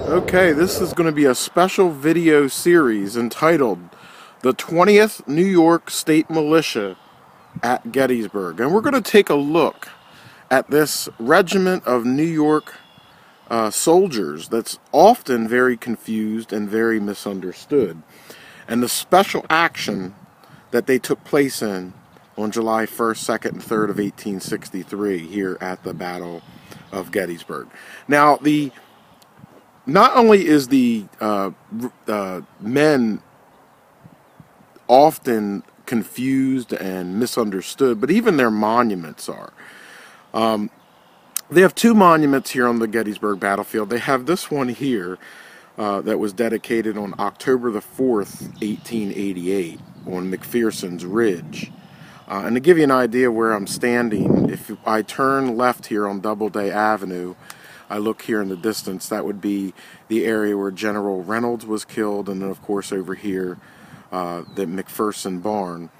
Okay, this is going to be a special video series entitled The 20th New York State Militia at Gettysburg. And we're going to take a look at this regiment of New York soldiers that's often very confused and very misunderstood, and the special action that they took place in on July 1st, 2nd, and 3rd of 1863 here at the Battle of Gettysburg. Now, not only is the men often confused and misunderstood, but even their monuments are. They have two monuments here on the Gettysburg battlefield. They have this one here that was dedicated on October the 4th, 1888 on McPherson's Ridge. And to give you an idea where I'm standing, if I turn left here on Doubleday Avenue, I look here in the distance, that would be the area where General Reynolds was killed, and then of course over here the McPherson barn.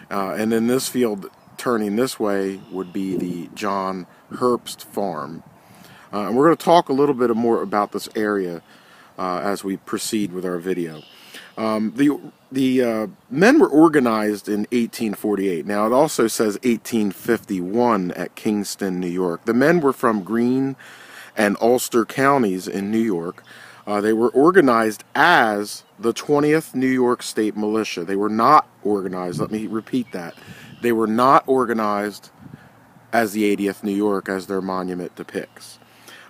And in this field, turning this way, would be the John Herbst farm. And we're going to talk a little bit more about this area as we proceed with our video. The men were organized in 1848. Now it also says 1851 at Kingston, New York. The men were from Greene and Ulster counties in New York. They were organized as the 20th New York State Militia. They were not organized, let me repeat that, they were not organized as the 80th New York as their monument depicts.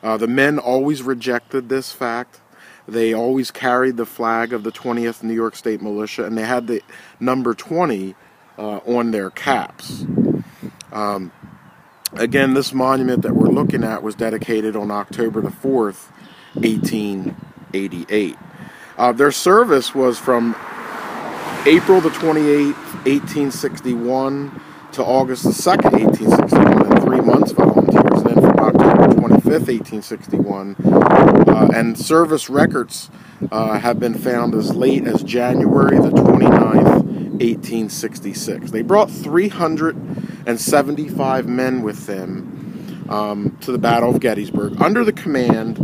The men always rejected this fact. They always carried the flag of the 20th New York State Militia, and they had the number 20 on their caps. Again, this monument that we're looking at was dedicated on October the 4th, 1888. Their service was from April the 28th, 1861 to August the 2nd, 1861, and 3 months volunteers. And then from October 25th, 1861, and service records have been found as late as January the 29th, 1866. They brought 375 men with them to the Battle of Gettysburg under the command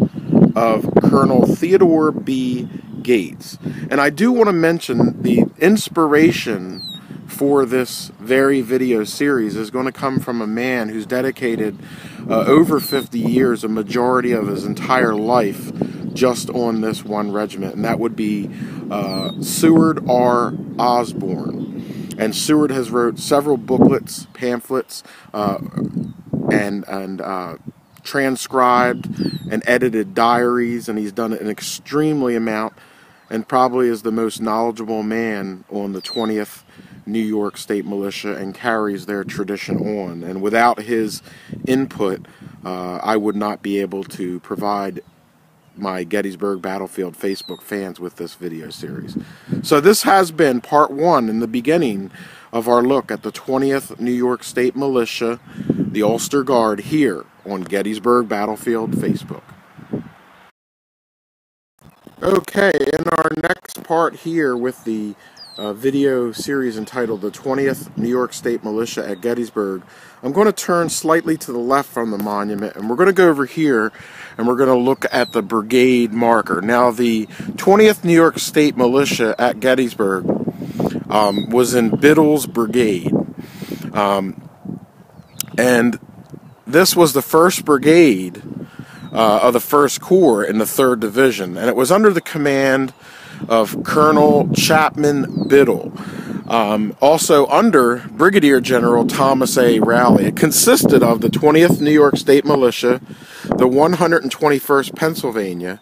of Colonel Theodore B. Gates. And I do want to mention the inspiration for this very video series is going to come from a man who's dedicated over 50 years, a majority of his entire life, just on this one regiment, and that would be Seward R. Osborne. And Seward has wrote several booklets, pamphlets, and transcribed and edited diaries, and he's done an extremely amount, and probably is the most knowledgeable man on the 20th New York State Militia and carries their tradition on. And without his input, I would not be able to provide my Gettysburg Battlefield Facebook fans with this video series. So this has been part one in the beginning of our look at the 20th New York State Militia, the Ulster Guard, here on Gettysburg Battlefield Facebook. Okay, in our next part here with the video series entitled The 20th New York State Militia at Gettysburg, I'm going to turn slightly to the left from the monument, and we're going to go over here and we're going to look at the brigade marker. Now, the 20th New York State Militia at Gettysburg was in Biddles Brigade, and this was the 1st Brigade of the 1st Corps in the 3rd Division, and it was under the command of Colonel Chapman Biddle, also under Brigadier General Thomas A. Rowley. It consisted of the 20th New York State Militia, the 121st Pennsylvania,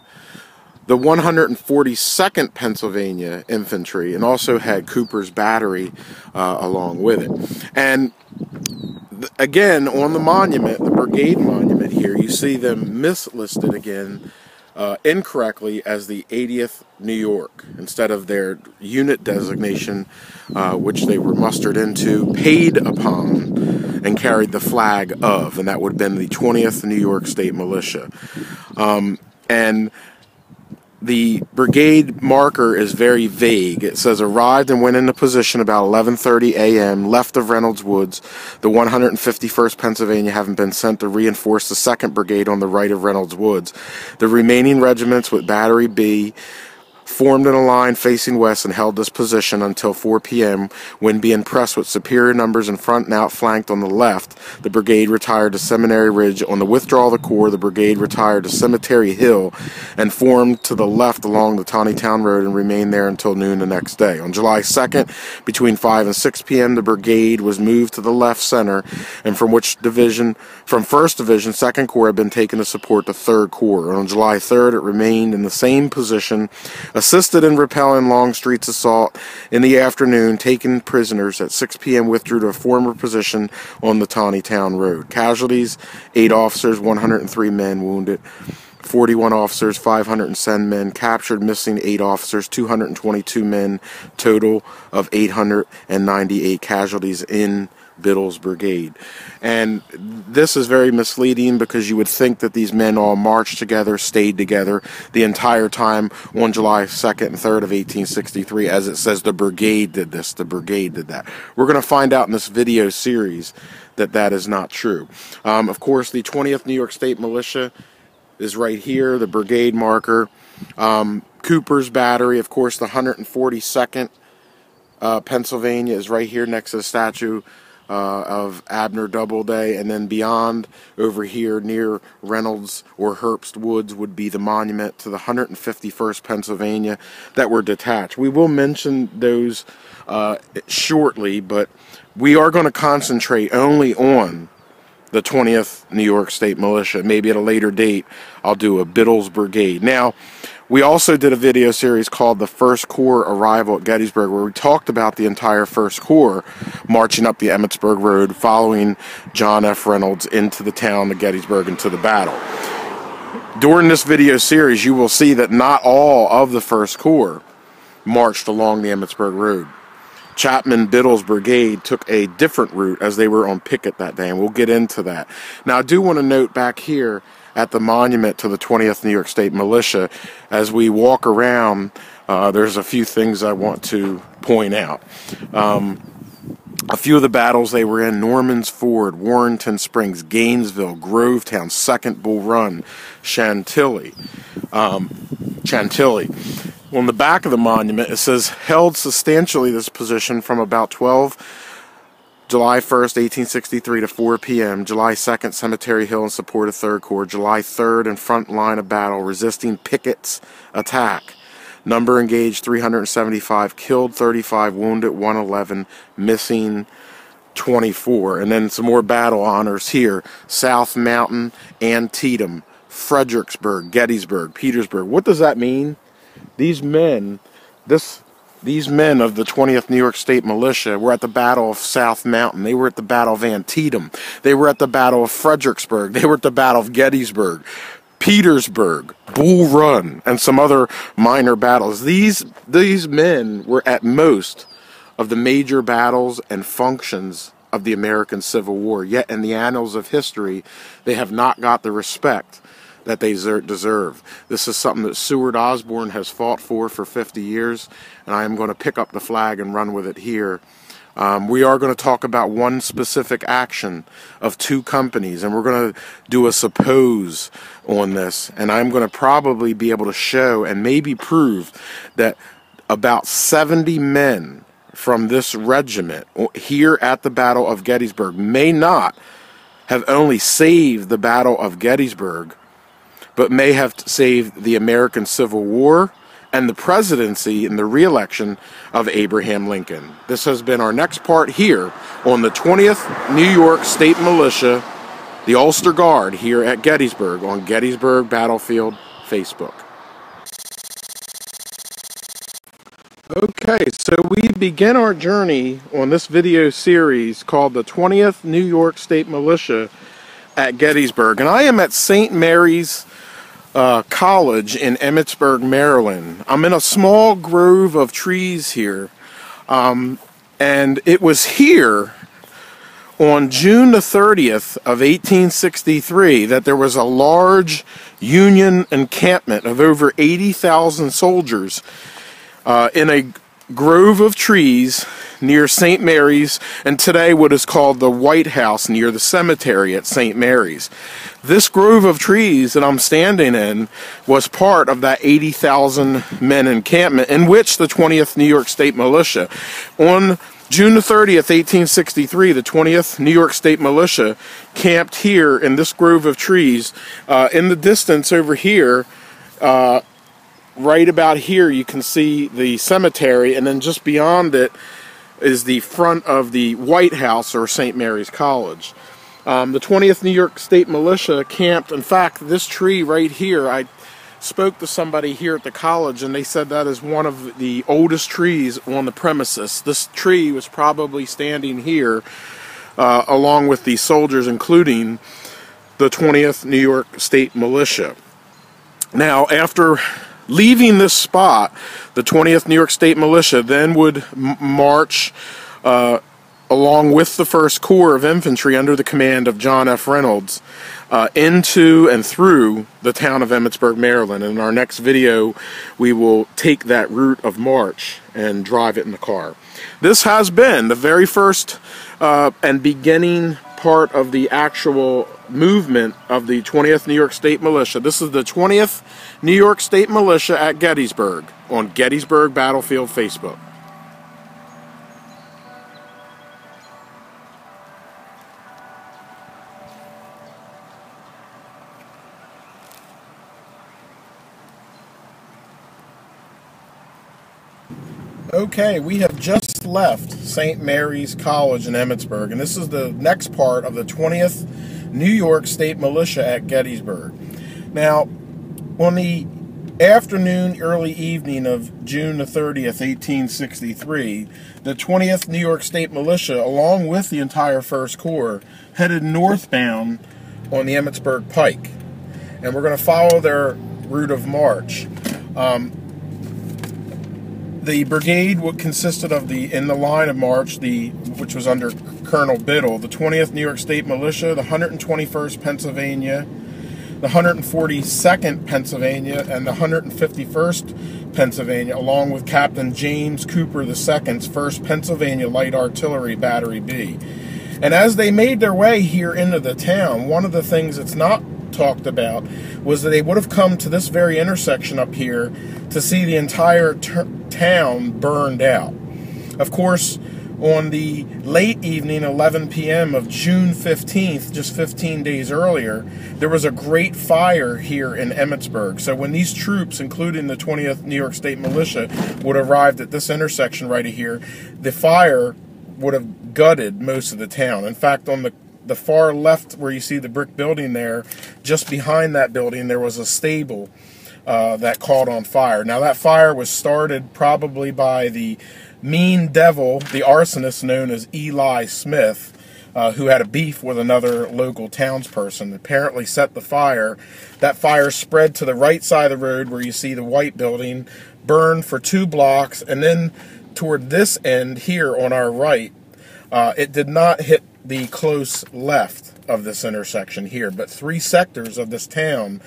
the 142nd Pennsylvania Infantry, and also had Cooper's Battery along with it. And again, on the monument, the brigade monument here, you see them mislisted again incorrectly as the 80th New York instead of their unit designation, which they were mustered into, paid upon, and carried the flag of, and that would have been the 20th New York State Militia. And the brigade marker is very vague. It says arrived and went into position about 11:30 a.m. left of Reynolds Woods, the 151st Pennsylvania having been sent to reinforce the 2nd Brigade on the right of Reynolds Woods. The remaining regiments with Battery B formed in a line facing west and held this position until 4 p.m. when, being pressed with superior numbers in front and outflanked on the left, the brigade retired to Seminary Ridge. On the withdrawal of the corps, the brigade retired to Cemetery Hill and formed to the left along the Taneytown Road and remained there until noon the next day. On July 2nd, between 5 and 6 p.m., the brigade was moved to the left center, and from 1st Division, 2nd Corps had been taken to support the 3rd Corps. And on July 3rd, it remained in the same position, assisted in repelling Longstreet's assault. In the afternoon, taken prisoners at 6 p.m., withdrew to a former position on the Taneytown Road. Casualties: 8 officers, 103 men wounded, 41 officers, 507 men captured, missing 8 officers, 222 men, total of 898 casualties in Biddles Brigade. And this is very misleading because you would think that these men all marched together, stayed together the entire time on July 2nd and 3rd of 1863. As it says, the brigade did this, the brigade did that. We're going to find out in this video series that that is not true. Of course, the 20th New York State Militia is right here, the brigade marker. Cooper's Battery, of course, the 142nd Pennsylvania is right here next to the statue of Abner Doubleday, and then beyond over here near Reynolds or Herbst Woods would be the monument to the 151st Pennsylvania that were detached. We will mention those shortly, but we are going to concentrate only on the 20th New York State Militia. Maybe at a later date I'll do a Biddles Brigade. Now, we also did a video series called The First Corps Arrival at Gettysburg, where we talked about the entire First Corps marching up the Emmitsburg Road, following John F. Reynolds into the town of Gettysburg and to the battle. During this video series, you will see that not all of the First Corps marched along the Emmitsburg Road. Chapman Biddles Brigade took a different route as they were on picket that day, and we'll get into that. Now, I do want to note back here at the monument to the 20th New York State Militia, as we walk around, there's a few things I want to point out. A few of the battles they were in: Norman's Ford, Warrenton Springs, Gainesville, Grovetown, Second Bull Run, Chantilly. On the back of the monument, it says, held substantially this position from about July 1st, 1863 to 4 p.m. July 2nd, Cemetery Hill in support of 3rd Corps. July 3rd, in front line of battle, resisting Pickett's attack. Number engaged 375, killed 35, wounded 111, missing 24. And then some more battle honors here: South Mountain, Antietam, Fredericksburg, Gettysburg, Petersburg. What does that mean? These men of the 20th New York State Militia were at the Battle of South Mountain. They were at the Battle of Antietam. They were at the Battle of Fredericksburg. They were at the Battle of Gettysburg, Petersburg, Bull Run, and some other minor battles. These men were at most of the major battles and functions of the American Civil War. Yet in the annals of history, they have not got the respect that they deserve. This is something that Seward Osborne has fought for 50 years, and I am going to pick up the flag and run with it here. We are going to talk about one specific action of 2 companies, and we're going to do a suppose on this, and I'm going to probably be able to show and maybe prove that about 70 men from this regiment here at the Battle of Gettysburg may not have only saved the Battle of Gettysburg, but may have saved the American Civil War and the presidency and the re-election of Abraham Lincoln. This has been our next part here on the 20th New York State Militia, the Ulster Guard, here at Gettysburg on Gettysburg Battlefield Facebook. Okay, so we begin our journey on this video series called the 20th New York State Militia at Gettysburg, and I am at St. Mary's College in Emmitsburg, Maryland. I'm in a small grove of trees here, and it was here on June the 30th of 1863 that there was a large Union encampment of over 80,000 soldiers in a grove of trees near St. Mary's, and today what is called the White House near the cemetery at St. Mary's. This grove of trees that I'm standing in was part of that 80,000 men encampment in which the 20th New York State Militia, on June the 30th, 1863, the 20th New York State Militia camped here in this grove of trees. In the distance over here, right about here, you can see the cemetery, and then just beyond it is the front of the White House or St. Mary's College. The 20th New York State Militia camped, in fact, this tree right here, I spoke to somebody here at the college and they said that is one of the oldest trees on the premises. This tree was probably standing here along with the soldiers, including the 20th New York State Militia. Now, after leaving this spot, the 20th New York State Militia then would march along with the 1st Corps of Infantry under the command of John F. Reynolds into and through the town of Emmitsburg, Maryland. In our next video, we will take that route of march and drive it in the car. This has been the very first and beginning part of the actual movement of the 20th New York State Militia. This is the 20th New York State Militia at Gettysburg on Gettysburg Battlefield Facebook. Okay, we have just left St. Mary's College in Emmitsburg, and this is the next part of the 20th New York State Militia at Gettysburg. Now, on the afternoon, early evening of June the 30th, 1863, the 20th New York State Militia, along with the entire 1st Corps, headed northbound on the Emmitsburg Pike. And we're going to follow their route of march. The brigade consisted of in the line of march, which was under Colonel Biddle, the 20th New York State Militia, the 121st Pennsylvania, the 142nd Pennsylvania, and the 151st Pennsylvania, along with Captain James Cooper II's 1st Pennsylvania Light Artillery Battery B. And as they made their way here into the town, one of the things that's not talked about was that they would have come to this very intersection up here to see the entire town burned out. Of course, on the late evening, 11 p.m. of June 15th, just 15 days earlier, there was a great fire here in Emmitsburg. So when these troops, including the 20th New York State Militia, would have arrived at this intersection right here, the fire would have gutted most of the town. In fact, on the far left where you see the brick building there, just behind that building, there was a stable that caught on fire. Now, that fire was started probably by the mean devil, the arsonist known as Eli Smith, who had a beef with another local townsperson. Apparently set the fire. That fire spread to the right side of the road where you see the white building, burned for 2 blocks, and then toward this end here on our right, it did not hit the close left of this intersection here, but 3 sectors of this town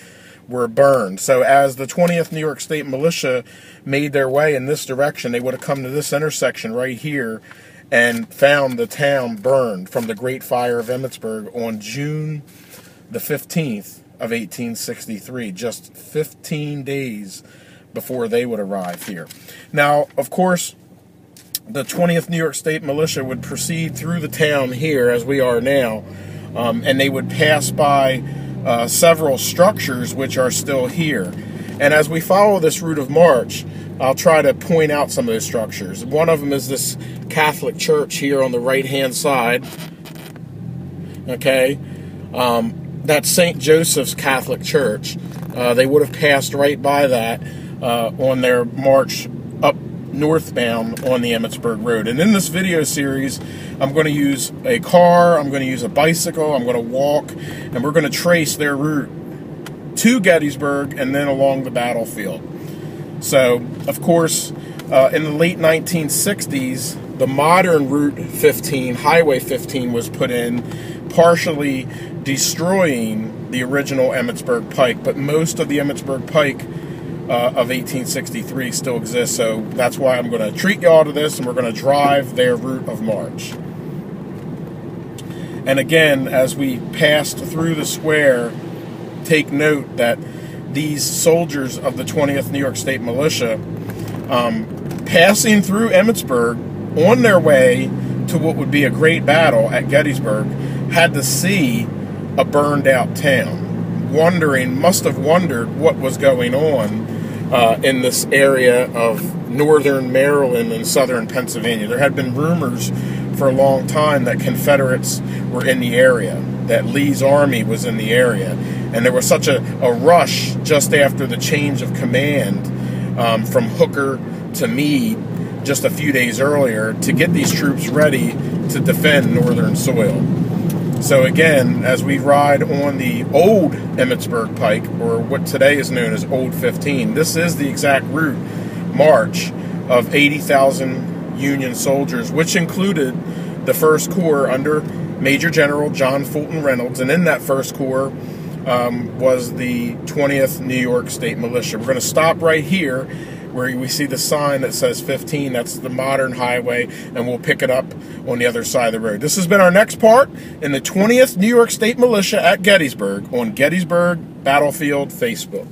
were burned. So as the 20th New York State Militia made their way in this direction, they would have come to this intersection right here and found the town burned from the Great Fire of Emmitsburg on June the 15th of 1863, just 15 days before they would arrive here. Now, of course, the 20th New York State Militia would proceed through the town here, as we are now, and they would pass by several structures which are still here. And as we follow this route of march, I'll try to point out some of those structures. One of them is this Catholic church here on the right-hand side. Okay, that's St. Joseph's Catholic Church. They would have passed right by that on their march up northbound on the Emmitsburg Road. And in this video series, I'm going to use a car, I'm going to use a bicycle, I'm going to walk, and we're going to trace their route to Gettysburg and then along the battlefield. So, of course, In the late 1960s, the modern Route 15, Highway 15, was put in, partially destroying the original Emmitsburg Pike, but most of the Emmitsburg Pike of 1863 still exists, so that's why I'm going to treat y'all to this, and we're going to drive their route of march. And again, as we passed through the square, take note that these soldiers of the 20th New York State Militia, passing through Emmitsburg on their way to what would be a great battle at Gettysburg, had to see a burned out town, must have wondered what was going on in this area of northern Maryland and southern Pennsylvania. There had been rumors for a long time that Confederates were in the area, that Lee's army was in the area, and there was such a rush just after the change of command from Hooker to Meade just a few days earlier to get these troops ready to defend northern soil. So again, as we ride on the old Emmitsburg Pike, or what today is known as Old 15, this is the exact route march of 80,000 Union soldiers, which included the 1st Corps under Major General John Fulton Reynolds, and in that 1st Corps was the 20th New York State Militia. We're going to stop right here where we see the sign that says 15. That's the modern highway, and we'll pick it up on the other side of the road. This has been our next part in the 20th New York State Militia at Gettysburg on Gettysburg Battlefield Facebook.